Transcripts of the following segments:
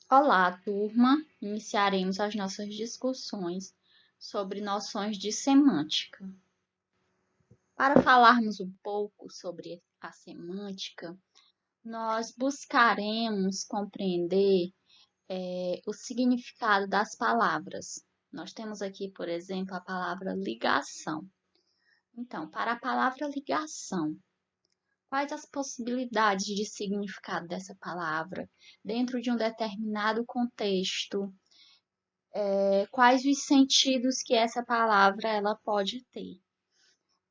Olá, turma! Iniciaremos as nossas discussões sobre noções de semântica. Para falarmos um pouco sobre a semântica, nós buscaremos compreender o significado das palavras. Nós temos aqui, por exemplo, a palavra ligação. Então, para a palavra ligação, quais as possibilidades de significado dessa palavra dentro de um determinado contexto? Quais os sentidos que essa palavra ela pode ter.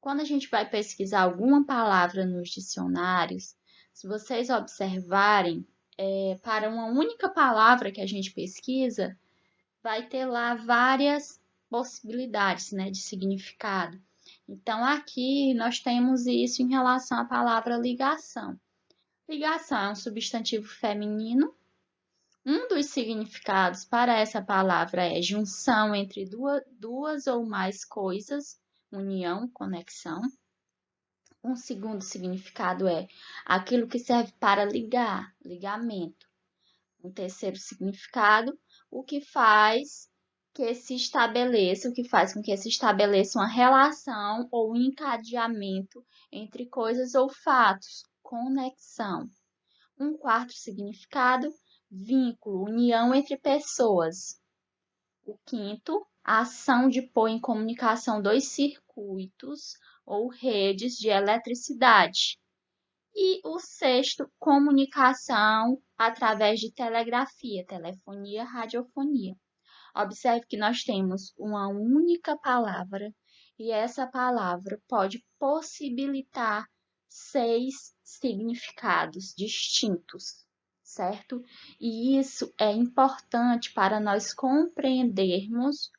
Quando a gente vai pesquisar alguma palavra nos dicionários, se vocês observarem, para uma única palavra que a gente pesquisa, vai ter lá várias possibilidades, né, de significado. Então, aqui nós temos isso em relação à palavra ligação. Ligação é um substantivo feminino. Um dos significados para essa palavra é junção entre duas ou mais coisas, união, conexão. Um segundo significado é aquilo que serve para ligar, ligamento. Um terceiro significado, o que faz o que faz com que se estabeleça uma relação ou um encadeamento entre coisas ou fatos, conexão. Um quarto significado, vínculo, união entre pessoas. O quinto, a ação de pôr em comunicação dois circuitos ou redes de eletricidade. E o sexto, comunicação através de telegrafia, telefonia, radiofonia. Observe que nós temos uma única palavra e essa palavra pode possibilitar 6 significados distintos, certo? E isso é importante para nós compreendermos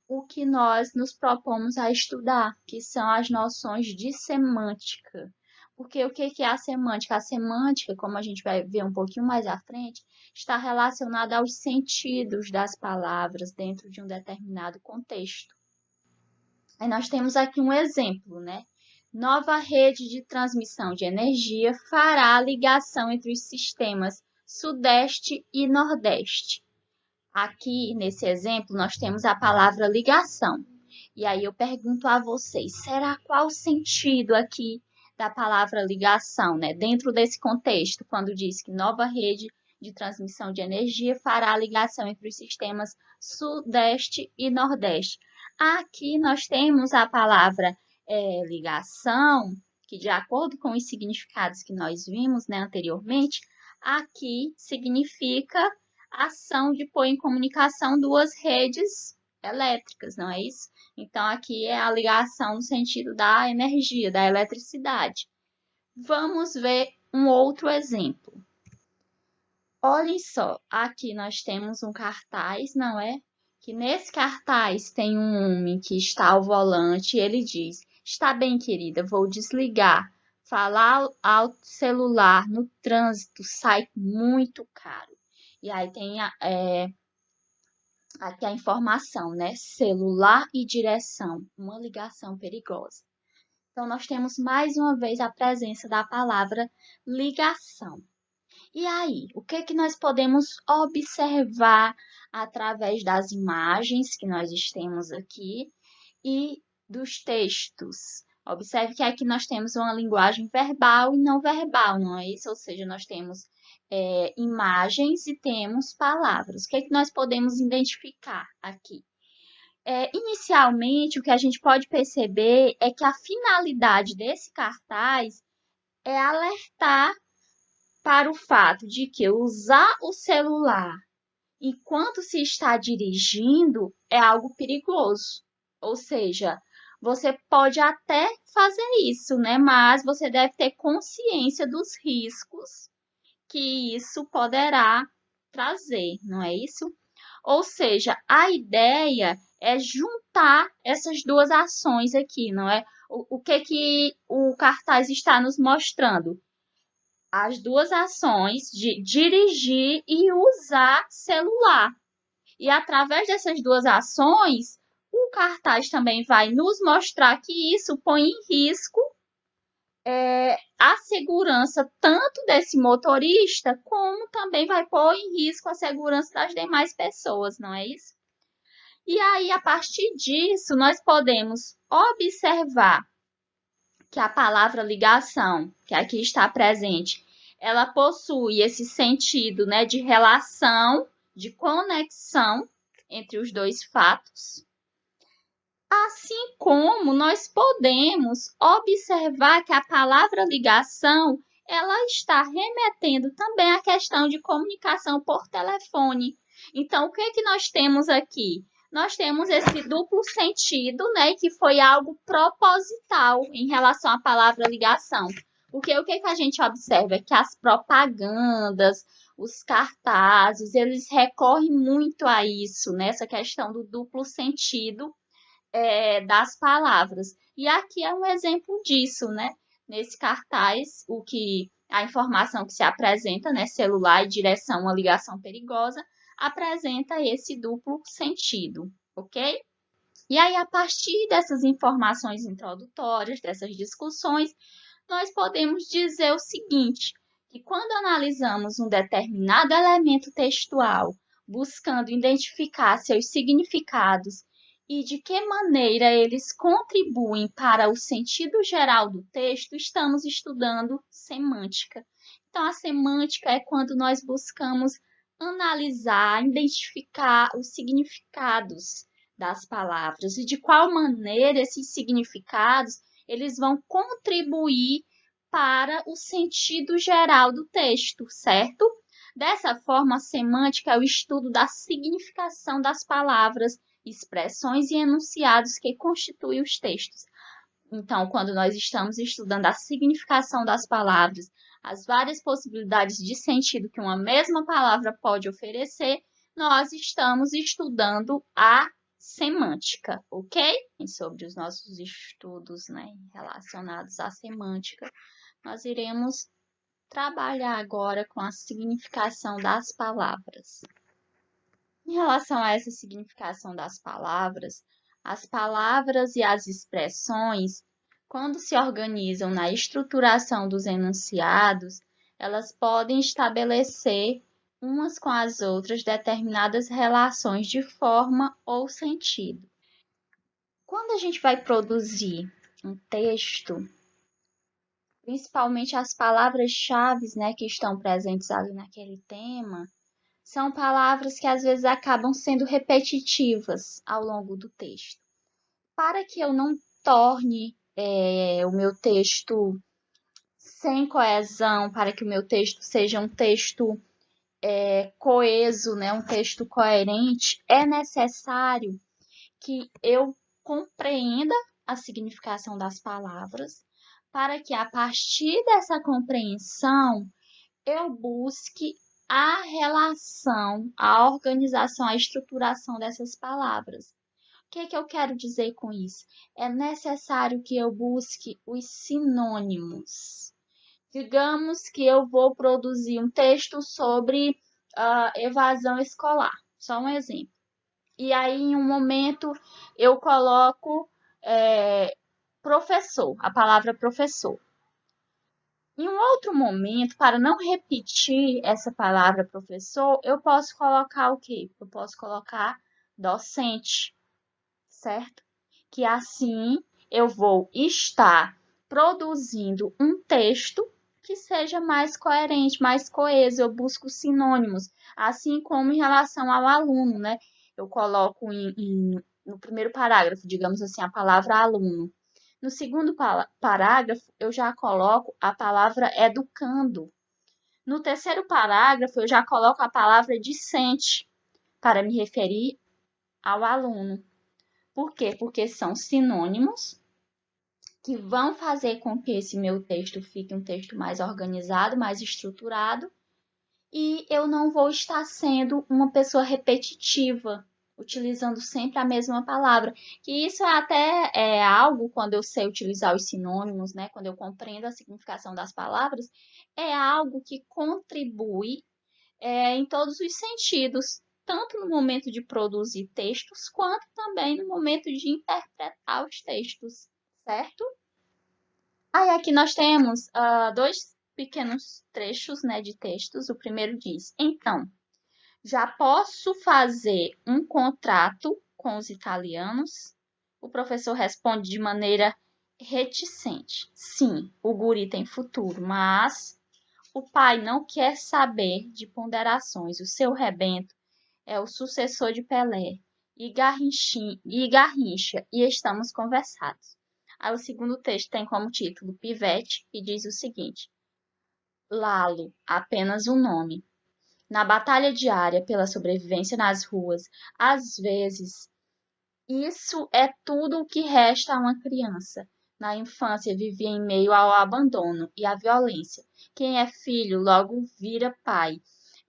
o que nós nos propomos a estudar, que são as noções de semântica. Porque o que é a semântica? A semântica, como a gente vai ver um pouquinho mais à frente, está relacionada aos sentidos das palavras dentro de um determinado contexto. Aí nós temos aqui um exemplo, né? Nova rede de transmissão de energia fará a ligação entre os sistemas Sudeste e Nordeste. Aqui, nesse exemplo, nós temos a palavra ligação. E aí eu pergunto a vocês, será qual o sentido aqui da palavra ligação, né? Dentro desse contexto, quando diz que nova rede de transmissão de energia fará a ligação entre os sistemas Sudeste e Nordeste. Aqui nós temos a palavra ligação, que de acordo com os significados que nós vimos, né, anteriormente, aqui significa ação de pôr em comunicação duas redes elétricas, não é isso? Então, aqui é a ligação no sentido da energia, da eletricidade. Vamos ver um outro exemplo. Olhem só, aqui nós temos um cartaz, não é? Que nesse cartaz tem um homem que está ao volante e ele diz: está bem, querida, vou desligar. Falar ao celular no trânsito sai muito caro. E aí tem aqui a informação, né? Celular e direção, uma ligação perigosa. Então, nós temos mais uma vez a presença da palavra ligação. E aí, o que que nós podemos observar através das imagens que nós temos aqui e dos textos? Observe que aqui nós temos uma linguagem verbal e não verbal, não é isso? Ou seja, nós temos imagens e temos palavras. O que é que nós podemos identificar aqui? Inicialmente, o que a gente pode perceber é que a finalidade desse cartaz é alertar para o fato de que usar o celular enquanto se está dirigindo é algo perigoso. Ou seja, você pode até fazer isso, né? Mas você deve ter consciência dos riscos que isso poderá trazer, não é isso? Ou seja, a ideia é juntar essas duas ações aqui, não é? O que o cartaz está nos mostrando? As duas ações de dirigir e usar celular. E através dessas duas ações, o cartaz também vai nos mostrar que isso põe em risco a segurança tanto desse motorista, como também vai pôr em risco a segurança das demais pessoas, não é isso? E aí, a partir disso, nós podemos observar que a palavra ligação, que aqui está presente, ela possui esse sentido, né, de relação, de conexão entre os dois fatos. Assim como nós podemos observar que a palavra ligação, ela está remetendo também à questão de comunicação por telefone. Então, o que é que nós temos aqui? Nós temos esse duplo sentido, né, que foi algo proposital em relação à palavra ligação. Porque o que é que a gente observa? É que as propagandas, os cartazes, eles recorrem muito a isso, né, essa questão do duplo sentido das palavras. E aqui é um exemplo disso, né? Nesse cartaz, a informação que se apresenta, né, celular e direção, uma ligação perigosa, apresenta esse duplo sentido, ok? E aí, a partir dessas informações introdutórias, dessas discussões, nós podemos dizer o seguinte, que quando analisamos um determinado elemento textual, buscando identificar seus significados e de que maneira eles contribuem para o sentido geral do texto, estamos estudando semântica. Então, a semântica é quando nós buscamos analisar, identificar os significados das palavras e de qual maneira esses significados eles vão contribuir para o sentido geral do texto, certo? Dessa forma, a semântica é o estudo da significação das palavras, expressões e enunciados que constituem os textos. Então, quando nós estamos estudando a significação das palavras, as várias possibilidades de sentido que uma mesma palavra pode oferecer, nós estamos estudando a semântica, ok? E sobre os nossos estudos, né, relacionados à semântica, nós iremos trabalhar agora com a significação das palavras. Em relação a essa significação das palavras, as palavras e as expressões, quando se organizam na estruturação dos enunciados, elas podem estabelecer umas com as outras determinadas relações de forma ou sentido. Quando a gente vai produzir um texto, principalmente as palavras-chave, né, que estão presentes ali naquele tema, são palavras que às vezes acabam sendo repetitivas ao longo do texto. Para que eu não torne o meu texto sem coesão, para que o meu texto seja um texto coeso, né, um texto coerente, é necessário que eu compreenda a significação das palavras, para que a partir dessa compreensão eu busque a relação, a organização, a estruturação dessas palavras. O que é que eu quero dizer com isso? É necessário que eu busque os sinônimos. Digamos que eu vou produzir um texto sobre evasão escolar, só um exemplo. E aí, em um momento, eu coloco professor, a palavra professor. Em um outro momento, para não repetir essa palavra professor, eu posso colocar o quê? Eu posso colocar docente, certo? Que assim eu vou estar produzindo um texto que seja mais coerente, mais coeso. Eu busco sinônimos, assim como em relação ao aluno, né? Eu coloco no primeiro parágrafo, digamos assim, a palavra aluno. No segundo parágrafo, eu já coloco a palavra educando. No terceiro parágrafo, eu já coloco a palavra discente, para me referir ao aluno. Por quê? Porque são sinônimos que vão fazer com que esse meu texto fique um texto mais organizado, mais estruturado, e eu não vou estar sendo uma pessoa repetitiva, utilizando sempre a mesma palavra. Que isso até é algo, quando eu sei utilizar os sinônimos, né? Quando eu compreendo a significação das palavras, é algo que contribui em todos os sentidos, tanto no momento de produzir textos, quanto também no momento de interpretar os textos, certo? Aí aqui nós temos dois pequenos trechos, né, de textos. O primeiro diz: então, já posso fazer um contrato com os italianos? O professor responde de maneira reticente: sim, o guri tem futuro, mas o pai não quer saber de ponderações. O seu rebento é o sucessor de Pelé e Garrincha, e estamos conversados. Aí o segundo texto tem como título Pivete e diz o seguinte: Lalo, apenas um nome. Na batalha diária pela sobrevivência nas ruas, às vezes, isso é tudo o que resta a uma criança. Na infância vivia em meio ao abandono e à violência. Quem é filho logo vira pai,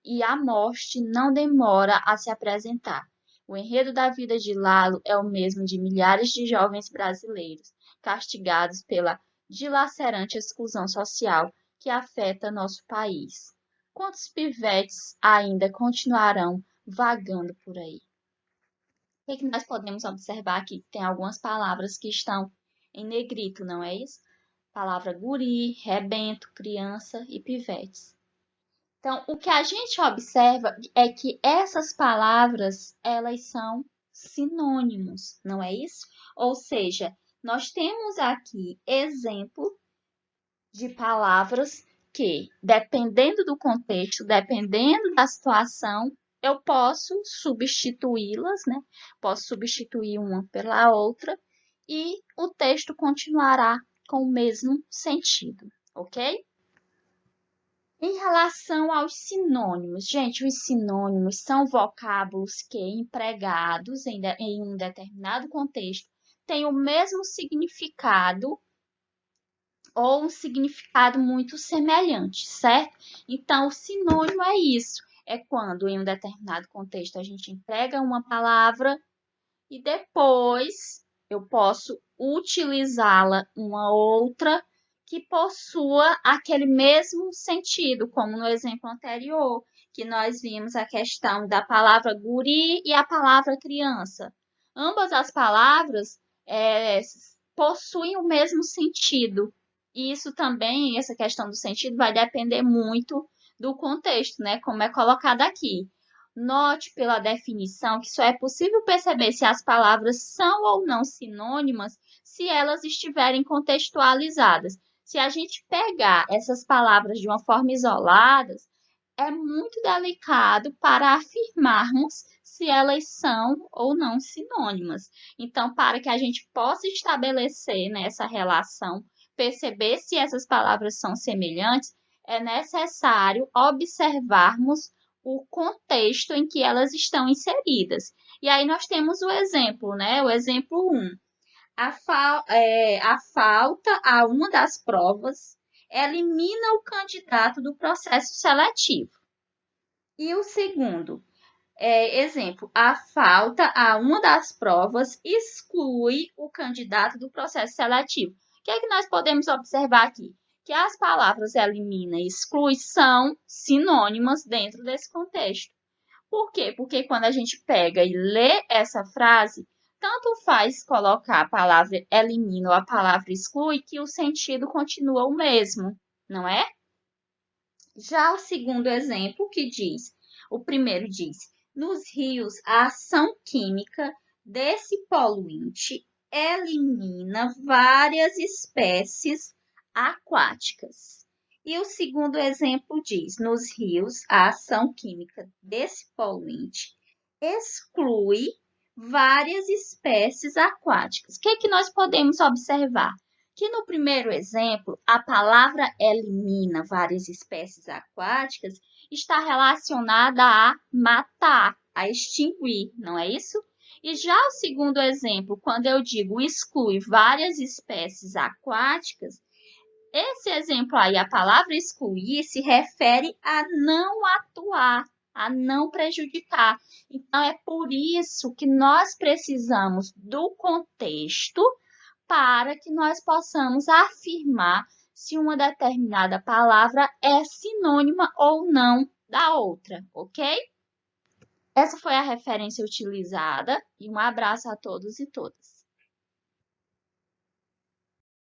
e a morte não demora a se apresentar. O enredo da vida de Lalo é o mesmo de milhares de jovens brasileiros, castigados pela dilacerante exclusão social que afeta nosso país. Quantos pivetes ainda continuarão vagando por aí? O que nós podemos observar aqui? Tem algumas palavras que estão em negrito, não é isso? Palavra guri, rebento, criança e pivetes. Então, o que a gente observa é que essas palavras, elas são sinônimos, não é isso? Ou seja, nós temos aqui exemplo de palavras que, dependendo do contexto, dependendo da situação, eu posso substituí-las, né? Posso substituir uma pela outra e o texto continuará com o mesmo sentido, ok? Em relação aos sinônimos, gente, os sinônimos são vocábulos que, empregados em um determinado contexto, têm o mesmo significado ou um significado muito semelhante, certo? Então, o sinônimo é isso, é quando em um determinado contexto a gente emprega uma palavra e depois eu posso utilizá-la uma outra que possua aquele mesmo sentido, como no exemplo anterior, que nós vimos a questão da palavra guri e a palavra criança. Ambas as palavras possuem o mesmo sentido. E isso também, essa questão do sentido, vai depender muito do contexto, né? Como é colocado aqui. Note pela definição que só é possível perceber se as palavras são ou não sinônimas se elas estiverem contextualizadas. Se a gente pegar essas palavras de uma forma isolada, é muito delicado para afirmarmos se elas são ou não sinônimas. Então, para que a gente possa estabelecer nessa relação, perceber se essas palavras são semelhantes, é necessário observarmos o contexto em que elas estão inseridas. E aí nós temos o exemplo, né? O exemplo 1. A falta a uma das provas elimina o candidato do processo seletivo. E o segundo, exemplo, a falta a uma das provas exclui o candidato do processo seletivo. O que é que nós podemos observar aqui? Que as palavras elimina e exclui são sinônimas dentro desse contexto. Por quê? Porque quando a gente pega e lê essa frase, tanto faz colocar a palavra elimina ou a palavra exclui, que o sentido continua o mesmo, não é? Já o segundo exemplo que diz, o primeiro diz, nos rios a ação química desse poluente elimina várias espécies aquáticas. E o segundo exemplo diz, nos rios a ação química desse poluente exclui várias espécies aquáticas. O que é que nós podemos observar? Que no primeiro exemplo, a palavra elimina várias espécies aquáticas está relacionada a matar, a extinguir, não é isso? E já o segundo exemplo, quando eu digo exclui várias espécies aquáticas, esse exemplo aí, a palavra excluir, se refere a não atuar, a não prejudicar. Então, é por isso que nós precisamos do contexto para que nós possamos afirmar se uma determinada palavra é sinônima ou não da outra, ok? Essa foi a referência utilizada e um abraço a todos e todas.